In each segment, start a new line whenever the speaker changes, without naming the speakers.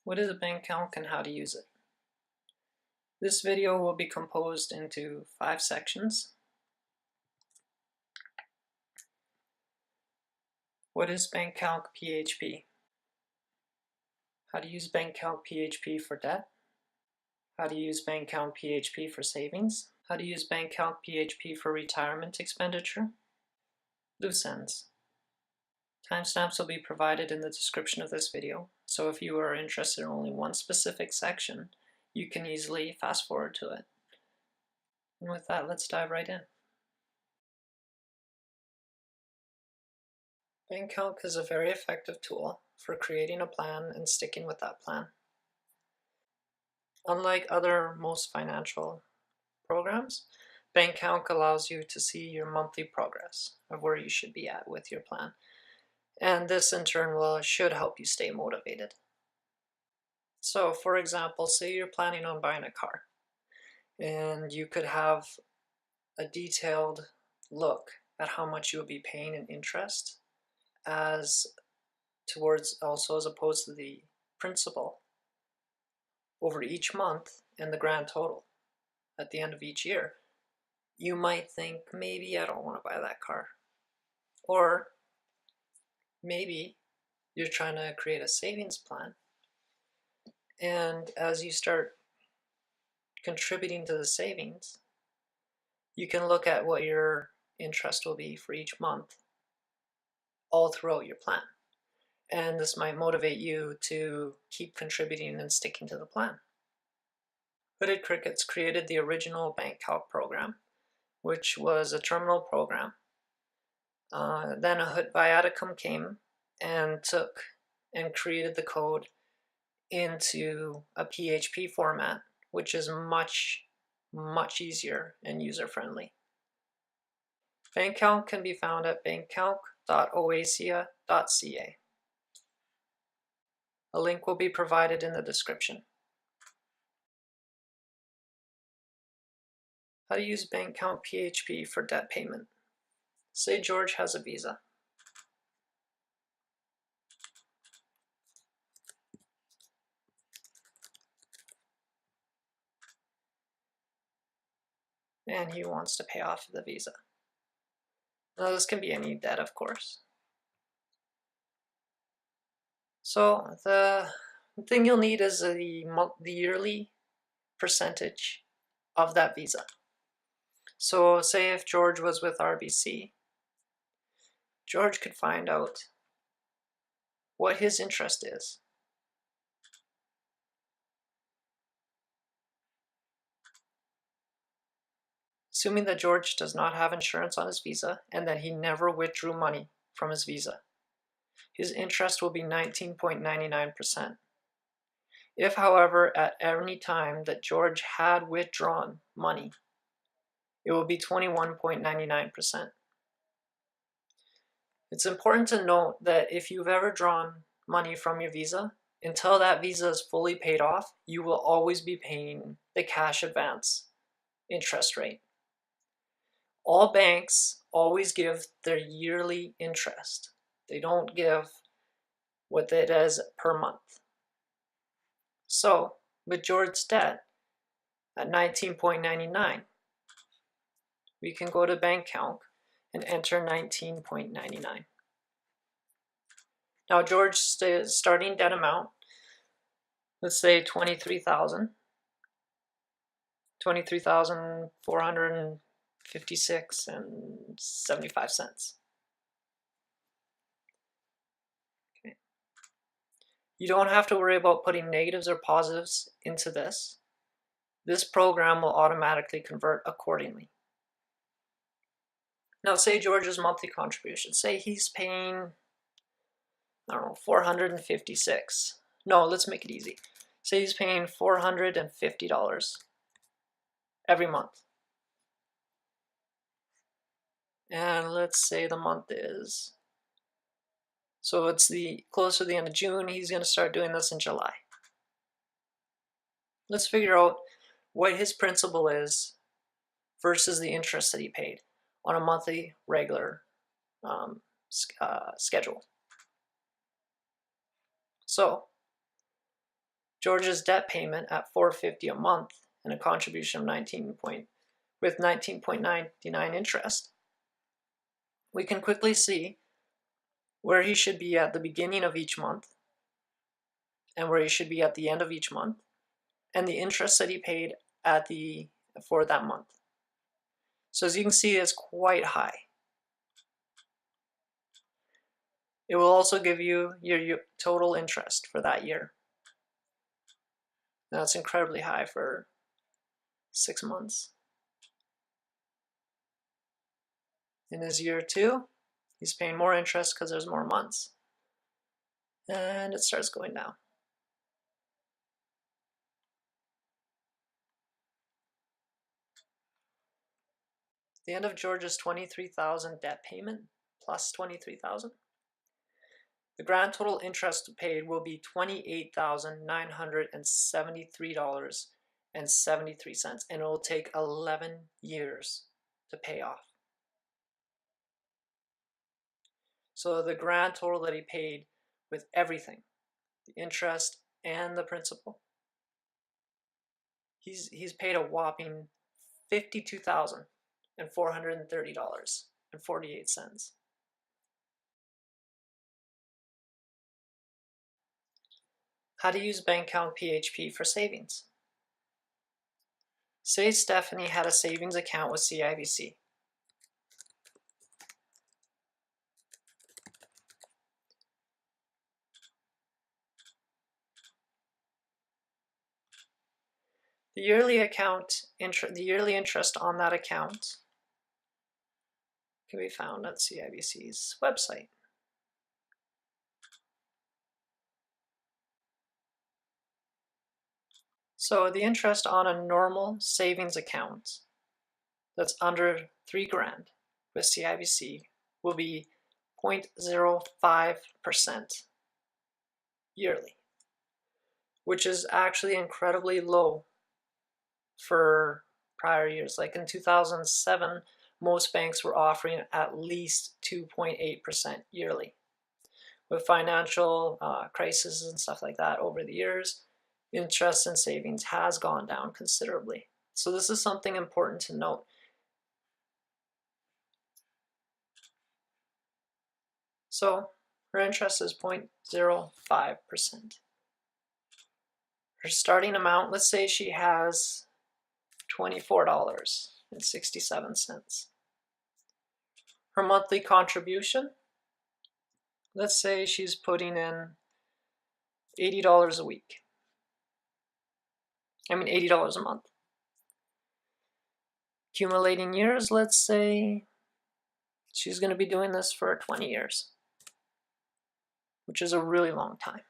What is a BankCalc and how to use it? This video will be composed into 5 sections. What is BankCalc PHP? How to use BankCalc PHP for debt? How to use BankCalc PHP for savings? How to use BankCalc PHP for retirement expenditure? Loose ends. Timestamps will be provided in the description of this video, so if you are interested in only one specific section, you can easily fast forward to it. And with that, let's dive right in. BankCalc is a very effective tool for creating a plan and sticking with that plan. Unlike other most financial programs, BankCalc allows you to see your monthly progress of where you should be at with your plan. And this in turn should help you stay motivated. So for example, say you're planning on buying a car and you could have a detailed look at how much you'll be paying in interest as opposed to the principal over each month and the grand total at the end of each year. You might think, maybe I don't want to buy that car. Or maybe you're trying to create a savings plan, and as you start contributing to the savings, you can look at what your interest will be for each month all throughout your plan. And this might motivate you to keep contributing and sticking to the plan. Hooded Crickets created the original BankCalc program, which was a terminal program. Then a viaticum came and created the code into a PHP format, which is much easier and user-friendly. BankCalc can be found at bankcalc.oasia.ca. A link will be provided in the description. How to use BankCalc PHP for debt payment. Say George has a Visa. And he wants to pay off the Visa. Now this can be any debt, of course. So the thing you'll need is the yearly percentage of that Visa. So say if George was with RBC, George could find out what his interest is. Assuming that George does not have insurance on his Visa and that he never withdrew money from his Visa, his interest will be 19.99%. If, however, at any time that George had withdrawn money, it will be 21.99%. It's important to note that if you've ever drawn money from your Visa, until that Visa is fully paid off, you will always be paying the cash advance interest rate. All banks always give their yearly interest. They don't give what it is per month. So with George's debt at 19.99, we can go to BankCalc and enter 19.99. Now George's starting debt amount, let's say 23,456.75. Okay. You don't have to worry about putting negatives or positives into this. This program will automatically convert accordingly. Now say George's monthly contribution, say he's paying, I don't know, 456. No, let's make it easy. Say he's paying $450 every month. And let's say the month is, so it's closer to the end of June, he's going to start doing this in July. Let's figure out what his principal is versus the interest that he paid on a monthly regular schedule. So George's debt payment at $450 a month and a contribution of 19.99 interest, we can quickly see where he should be at the beginning of each month and where he should be at the end of each month, and the interest that he paid for that month. So as you can see, it's quite high. It will also give you your total interest for that year. That's incredibly high for 6 months. In his year 2, he's paying more interest because there's more months. And it starts going down. The end of George's $23,000 debt payment plus $23,000. The grand total interest paid will be $28,973.73, and it will take 11 years to pay off. So the grand total that he paid with everything, the interest and the principal, he's paid a whopping $52,430.48. How to use BankCalc PHP for savings. Say Stephanie had a savings account with CIBC. The yearly interest on that account can be found at CIBC's website. So the interest on a normal savings account that's under $3,000 with CIBC will be 0.05% yearly, which is actually incredibly low for prior years. Like in 2007, most banks were offering at least 2.8% yearly. With financial crises and stuff like that over the years, interest in savings has gone down considerably. So this is something important to note. So her interest is 0.05%. Her starting amount, let's say she has $24.67. Her monthly contribution, let's say she's putting in $80 a week. $80 a month. Accumulating years, let's say she's going to be doing this for 20 years, which is a really long time.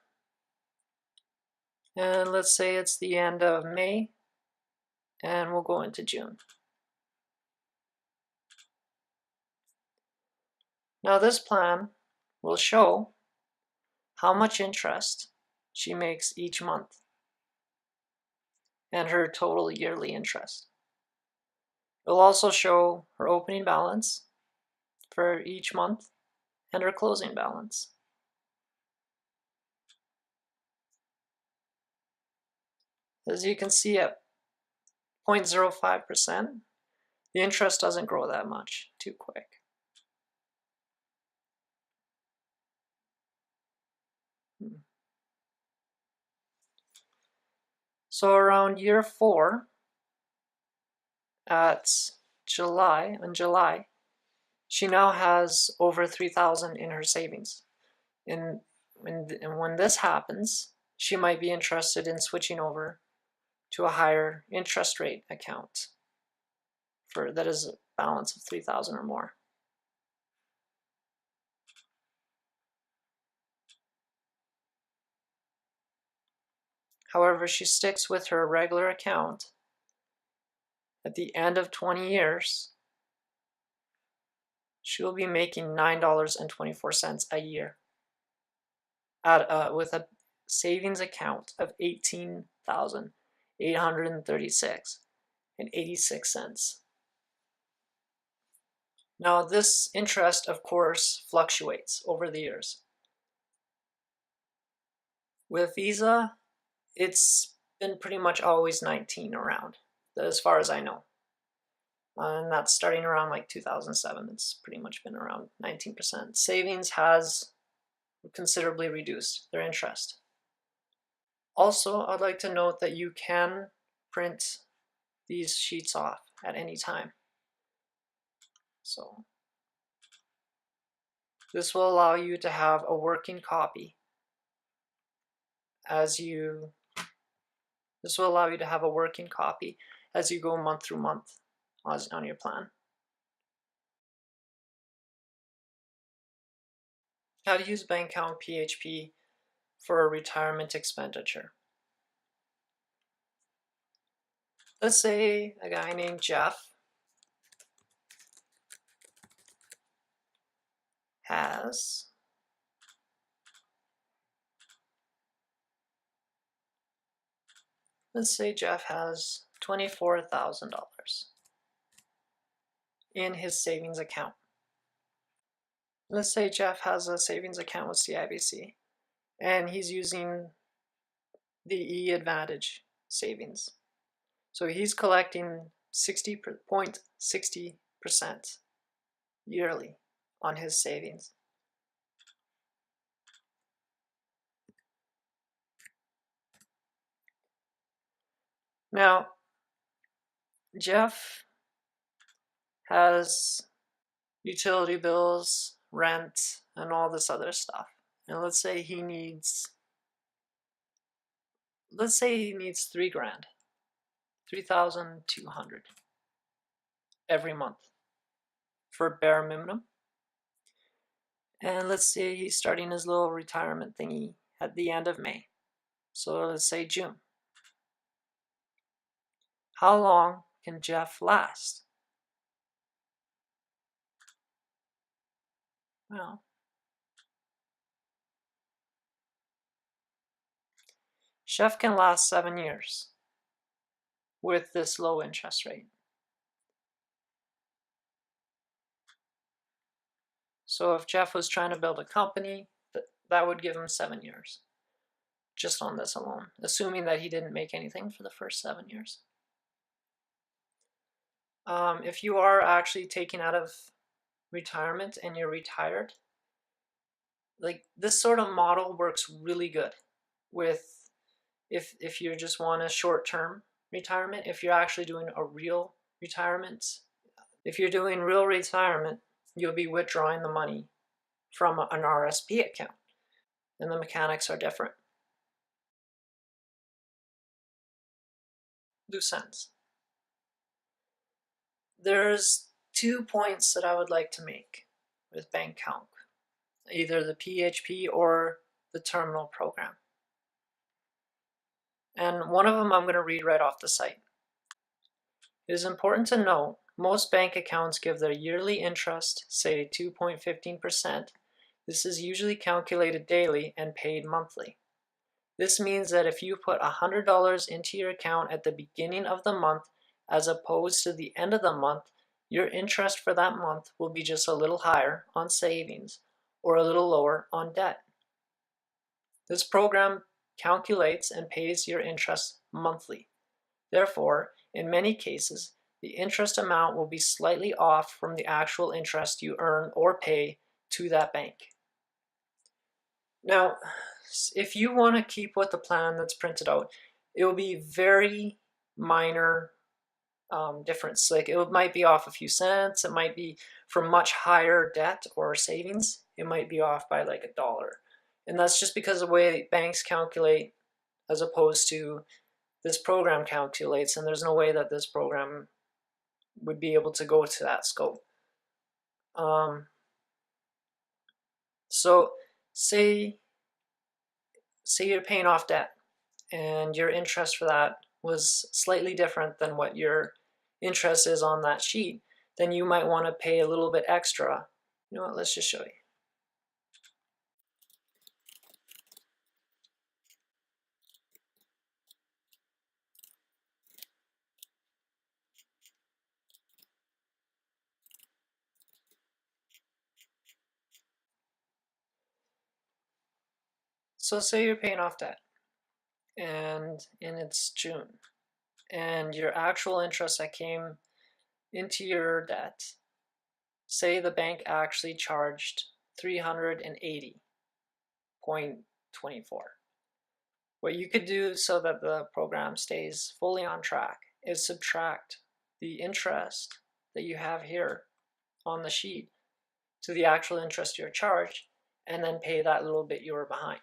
And let's say it's the end of May, and we'll go into June. Now this plan will show how much interest she makes each month and her total yearly interest. It will also show her opening balance for each month and her closing balance. As you can see, at 0.05%, the interest doesn't grow that much too quick. So around year 4, in July, she now has over $3,000 in her savings. And when this happens, she might be interested in switching over to a higher interest rate account that is a balance of $3,000 or more. However, if she sticks with her regular account, at the end of 20 years, she will be making $9.24 a year with a savings account of $18,836.86. Now, this interest, of course, fluctuates over the years. With Visa, it's been pretty much always 19 around, as far as I know. And that's starting around like 2007. It's pretty much been around 19%. Savings has considerably reduced their interest. Also, I'd like to note that you can print these sheets off at any time. So this will allow you to have a working copy as you go month through month on your plan. How to use BankCalc PHP for a retirement expenditure. Let's say a guy named Jeff has $24,000 in his savings account. Let's say Jeff has a savings account with CIBC and he's using the E-Advantage savings. So he's collecting 60.60% yearly on his savings. Now, Jeff has utility bills, rent, and all this other stuff. And let's say he needs $3 grand, 3,200 every month for bare minimum. And let's say he's starting his little retirement thingy at the end of May. So let's say June. How long can Jeff last? Well, Jeff can last 7 years with this low interest rate. So if Jeff was trying to build a company, that would give him 7 years, just on this alone, assuming that he didn't make anything for the first 7 years. If you are actually taking out of retirement and you're retired, like this sort of model works really good with if you just want a short-term retirement. If you're actually doing a real retirement, if you're doing real retirement, you'll be withdrawing the money from an RSP account, and the mechanics are different. Loose ends. There's 2 points that I would like to make with BankCalc, either the PHP or the terminal program. And one of them I'm going to read right off the site. It is important to note most bank accounts give their yearly interest, say 2.15%. This is usually calculated daily and paid monthly. This means that if you put $100 into your account at the beginning of the month as opposed to the end of the month, your interest for that month will be just a little higher on savings or a little lower on debt. This program calculates and pays your interest monthly. Therefore, in many cases, the interest amount will be slightly off from the actual interest you earn or pay to that bank. Now, if you want to keep with the plan that's printed out, it will be very minor difference. Like it might be off a few cents. It might be for much higher debt or savings. It might be off by like $1. And that's just because of the way banks calculate as opposed to this program calculates, and there's no way that this program would be able to go to that scope. So say you're paying off debt and your interest for that was slightly different than what your interest is on that sheet, then you might want to pay a little bit extra. You know what, let's just show you. So say you're paying off debt and it's June, and your actual interest that came into your debt, say the bank actually charged 380.24. What you could do so that the program stays fully on track is subtract the interest that you have here on the sheet to the actual interest you're charged, and then pay that little bit you were behind.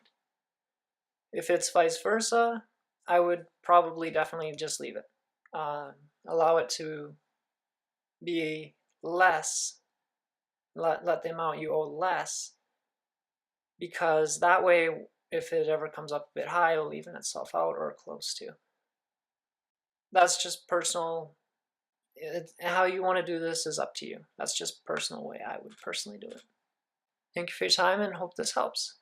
If it's vice versa, I would probably definitely just leave it. Allow it to be less, let the amount you owe less, because that way, if it ever comes up a bit high, it'll even itself out or close to. That's just personal. How you want to do this is up to you. That's just personal way I would personally do it. Thank you for your time and hope this helps.